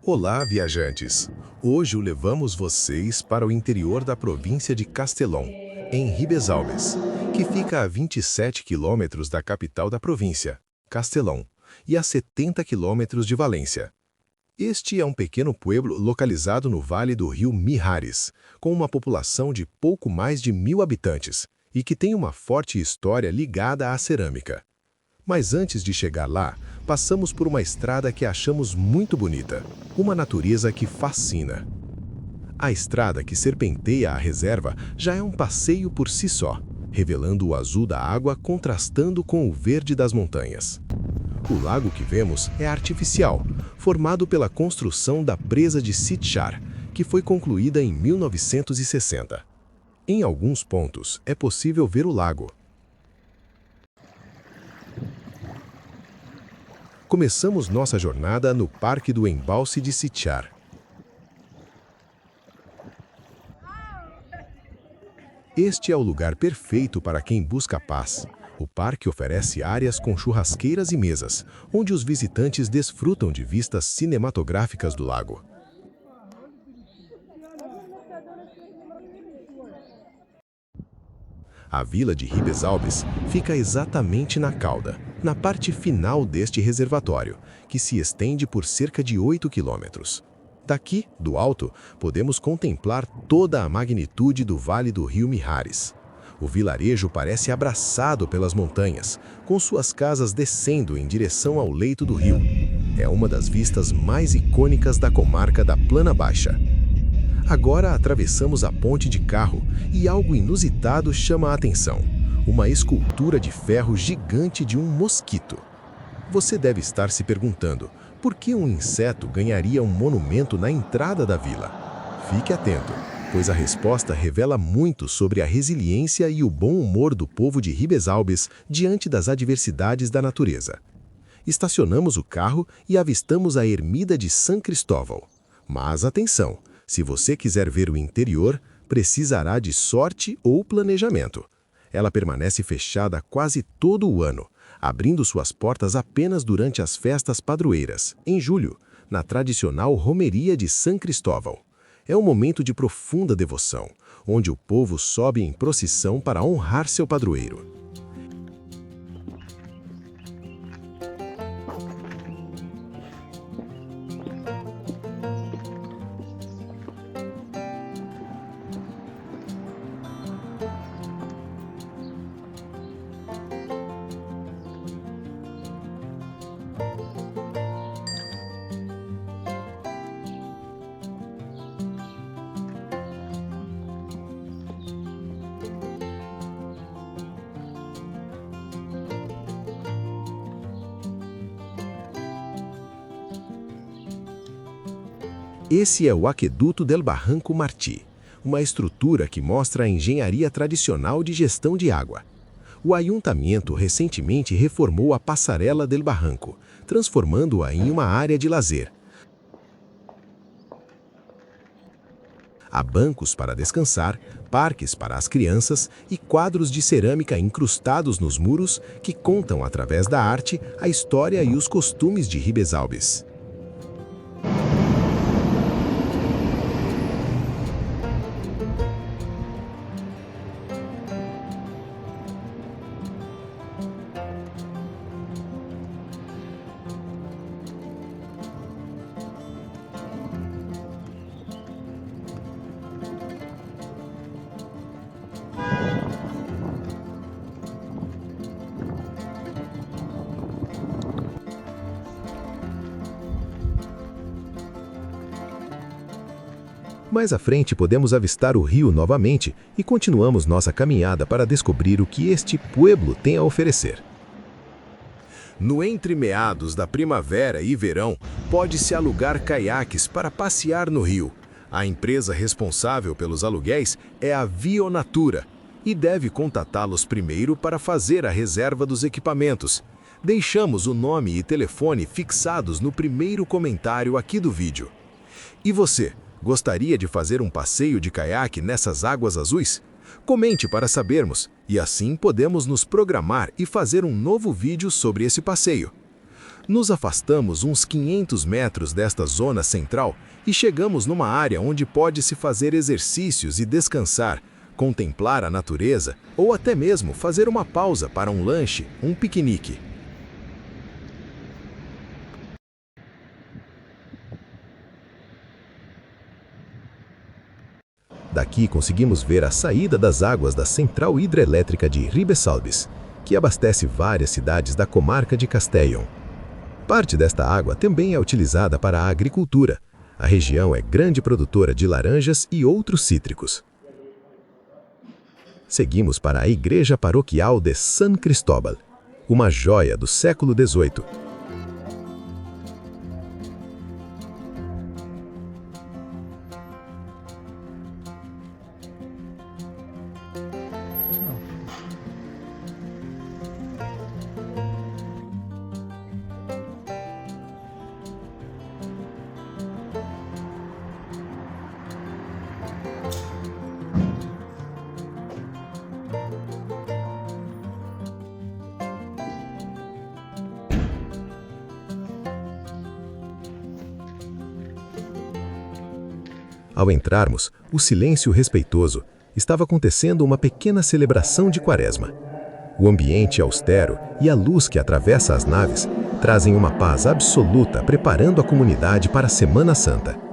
Olá, viajantes! Hoje levamos vocês para o interior da província de Castellón, em Ribesalbes, que fica a 27 quilômetros da capital da província, Castellón, e a 70 quilômetros de Valência. Este é um pequeno pueblo localizado no vale do rio Mijares, com uma população de pouco mais de 1.000 habitantes e que tem uma forte história ligada à cerâmica. Mas antes de chegar lá, passamos por uma estrada que achamos muito bonita, uma natureza que fascina. A estrada que serpenteia a reserva já é um passeio por si só, revelando o azul da água contrastando com o verde das montanhas. O lago que vemos é artificial, formado pela construção da presa de Sitjar, que foi concluída em 1960. Em alguns pontos, é possível ver o lago. Começamos nossa jornada no Parque do Embalse de Sitjar. Este é o lugar perfeito para quem busca paz. O parque oferece áreas com churrasqueiras e mesas, onde os visitantes desfrutam de vistas cinematográficas do lago. A vila de Ribesalbes fica exatamente na cauda, na parte final deste reservatório, que se estende por cerca de 8 quilômetros. Daqui, do alto, podemos contemplar toda a magnitude do vale do rio Mijares. O vilarejo parece abraçado pelas montanhas, com suas casas descendo em direção ao leito do rio. É uma das vistas mais icônicas da comarca da Plana Baixa. Agora atravessamos a ponte de carro e algo inusitado chama a atenção. Uma escultura de ferro gigante de um mosquito. Você deve estar se perguntando, por que um inseto ganharia um monumento na entrada da vila? Fique atento, pois a resposta revela muito sobre a resiliência e o bom humor do povo de Ribesalbes diante das adversidades da natureza. Estacionamos o carro e avistamos a ermida de San Cristóvão. Mas atenção! Se você quiser ver o interior, precisará de sorte ou planejamento. Ela permanece fechada quase todo o ano, abrindo suas portas apenas durante as festas padroeiras, em julho, na tradicional romeria de San Cristóvão. É um momento de profunda devoção, onde o povo sobe em procissão para honrar seu padroeiro. Esse é o Aqueduto del Barranco Martí, uma estrutura que mostra a engenharia tradicional de gestão de água. O ayuntamento recentemente reformou a Passarela del Barranco, transformando-a em uma área de lazer. Há bancos para descansar, parques para as crianças e quadros de cerâmica incrustados nos muros que contam, através da arte, a história e os costumes de Ribesalbes. Mais à frente podemos avistar o rio novamente e continuamos nossa caminhada para descobrir o que este pueblo tem a oferecer. No entremeados da primavera e verão, pode-se alugar caiaques para passear no rio. A empresa responsável pelos aluguéis é a Vionatura e deve contatá-los primeiro para fazer a reserva dos equipamentos. Deixamos o nome e telefone fixados no primeiro comentário aqui do vídeo. E você? Gostaria de fazer um passeio de caiaque nessas águas azuis? Comente para sabermos, e assim podemos nos programar e fazer um novo vídeo sobre esse passeio. Nos afastamos uns 500 metros desta zona central e chegamos numa área onde pode-se fazer exercícios e descansar, contemplar a natureza ou até mesmo fazer uma pausa para um lanche, um piquenique. Daqui conseguimos ver a saída das águas da Central Hidrelétrica de Ribesalbes, que abastece várias cidades da comarca de Castellón. Parte desta água também é utilizada para a agricultura. A região é grande produtora de laranjas e outros cítricos. Seguimos para a Igreja Paroquial de San Cristóbal, uma joia do século XVIII. Ao entrarmos, o silêncio respeitoso, estava acontecendo uma pequena celebração de Quaresma. O ambiente austero e a luz que atravessa as naves trazem uma paz absoluta, preparando a comunidade para a Semana Santa.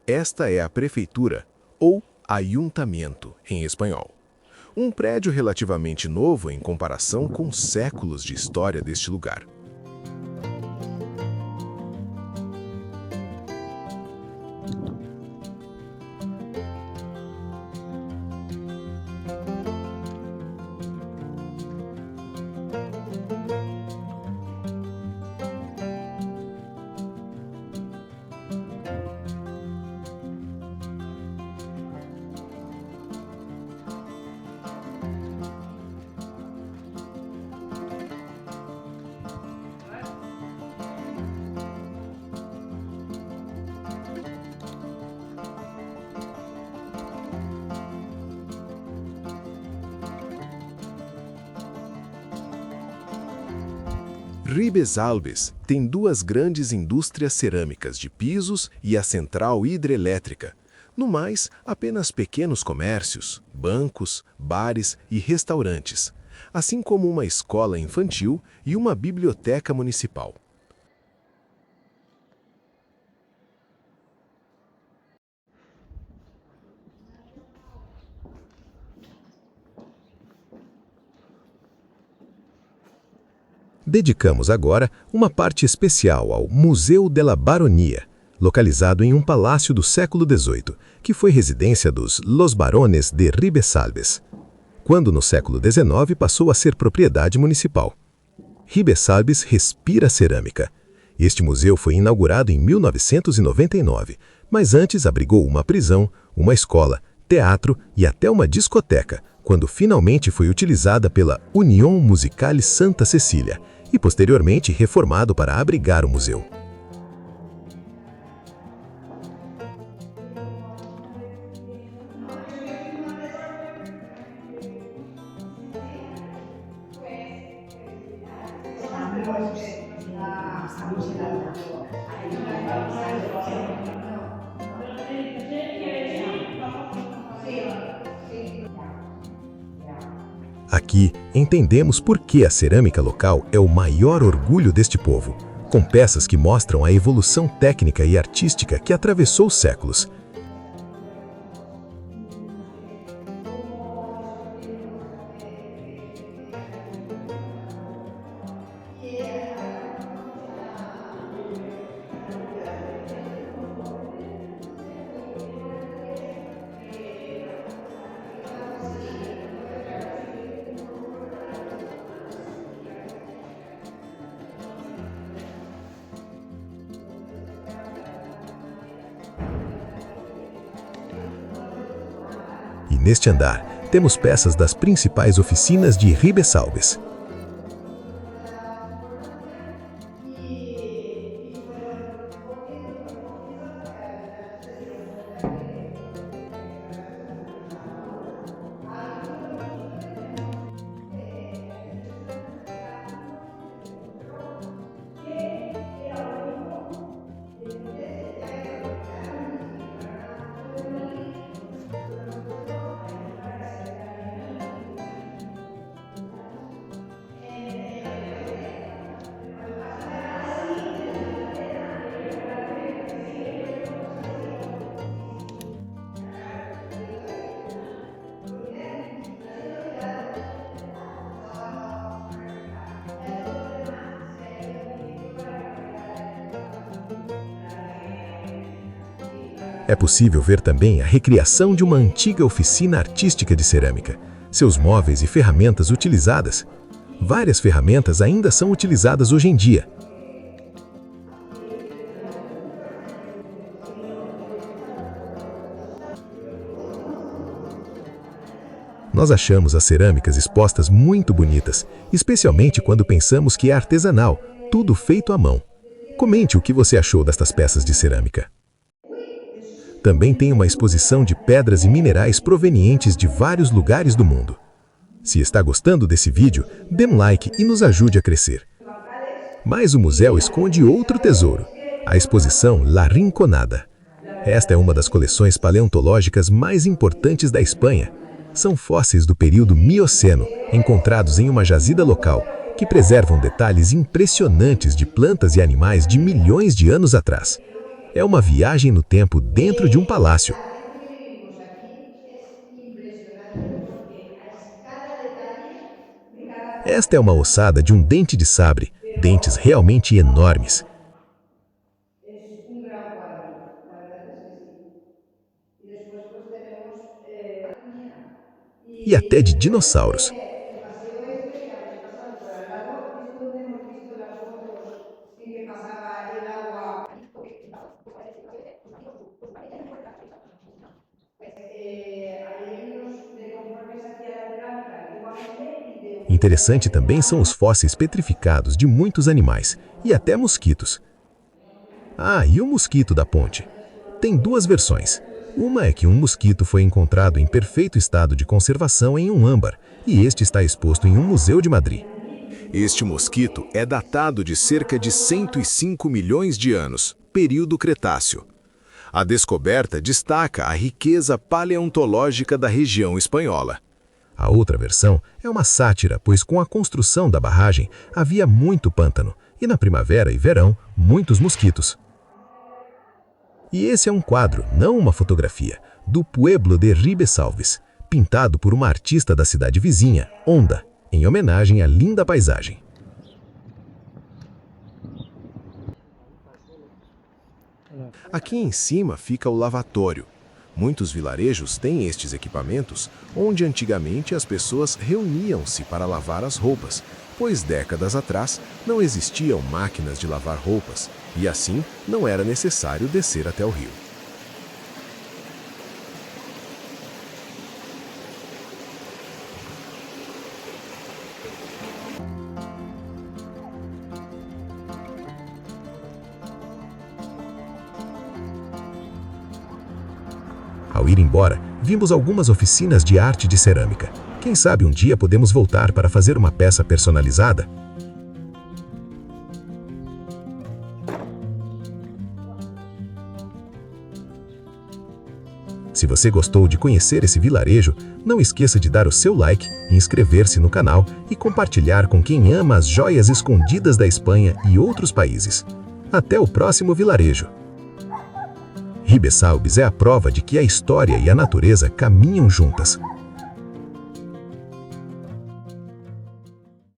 Esta é a prefeitura, ou ayuntamiento em espanhol. Um prédio relativamente novo em comparação com séculos de história deste lugar. Ribesalbes tem duas grandes indústrias cerâmicas de pisos e a central hidrelétrica. No mais, apenas pequenos comércios, bancos, bares e restaurantes, assim como uma escola infantil e uma biblioteca municipal. Dedicamos agora uma parte especial ao Museu de la Baronia, localizado em um palácio do século XVIII, que foi residência dos Los Barones de Ribesalbes, quando no século XIX passou a ser propriedade municipal. Ribesalbes respira cerâmica. Este museu foi inaugurado em 1999, mas antes abrigou uma prisão, uma escola, teatro e até uma discoteca, quando finalmente foi utilizada pela União Musicale Santa Cecília, e posteriormente reformado para abrigar o museu. Aqui, entendemos por que a cerâmica local é o maior orgulho deste povo, com peças que mostram a evolução técnica e artística que atravessou séculos. Neste andar, temos peças das principais oficinas de Ribesalbes. É possível ver também a recriação de uma antiga oficina artística de cerâmica, seus móveis e ferramentas utilizadas. Várias ferramentas ainda são utilizadas hoje em dia. Nós achamos as cerâmicas expostas muito bonitas, especialmente quando pensamos que é artesanal, tudo feito à mão. Comente o que você achou destas peças de cerâmica. Também tem uma exposição de pedras e minerais provenientes de vários lugares do mundo. Se está gostando desse vídeo, dê um like e nos ajude a crescer. Mas o museu esconde outro tesouro, a exposição La Rinconada. Esta é uma das coleções paleontológicas mais importantes da Espanha. São fósseis do período Mioceno, encontrados em uma jazida local, que preservam detalhes impressionantes de plantas e animais de milhões de anos atrás. É uma viagem no tempo dentro de um palácio. Esta é uma ossada de um dente de sabre, dentes realmente enormes. E até de dinossauros. Interessante também são os fósseis petrificados de muitos animais, e até mosquitos. Ah, e o mosquito da ponte? Tem duas versões. Uma é que um mosquito foi encontrado em perfeito estado de conservação em um âmbar, e este está exposto em um museu de Madrid. Este mosquito é datado de cerca de 105 milhões de anos, período Cretáceo. A descoberta destaca a riqueza paleontológica da região espanhola. A outra versão é uma sátira, pois com a construção da barragem havia muito pântano, e na primavera e verão, muitos mosquitos. E esse é um quadro, não uma fotografia, do Pueblo de Ribesalbes, pintado por uma artista da cidade vizinha, Onda, em homenagem à linda paisagem. Aqui em cima fica o lavatório. Muitos vilarejos têm estes equipamentos, onde antigamente as pessoas reuniam-se para lavar as roupas, pois décadas atrás não existiam máquinas de lavar roupas, e assim não era necessário descer até o rio. Ao ir embora, vimos algumas oficinas de arte de cerâmica. Quem sabe um dia podemos voltar para fazer uma peça personalizada? Se você gostou de conhecer esse vilarejo, não esqueça de dar o seu like, inscrever-se no canal e compartilhar com quem ama as joias escondidas da Espanha e outros países. Até o próximo vilarejo! Ribesalbes é a prova de que a história e a natureza caminham juntas.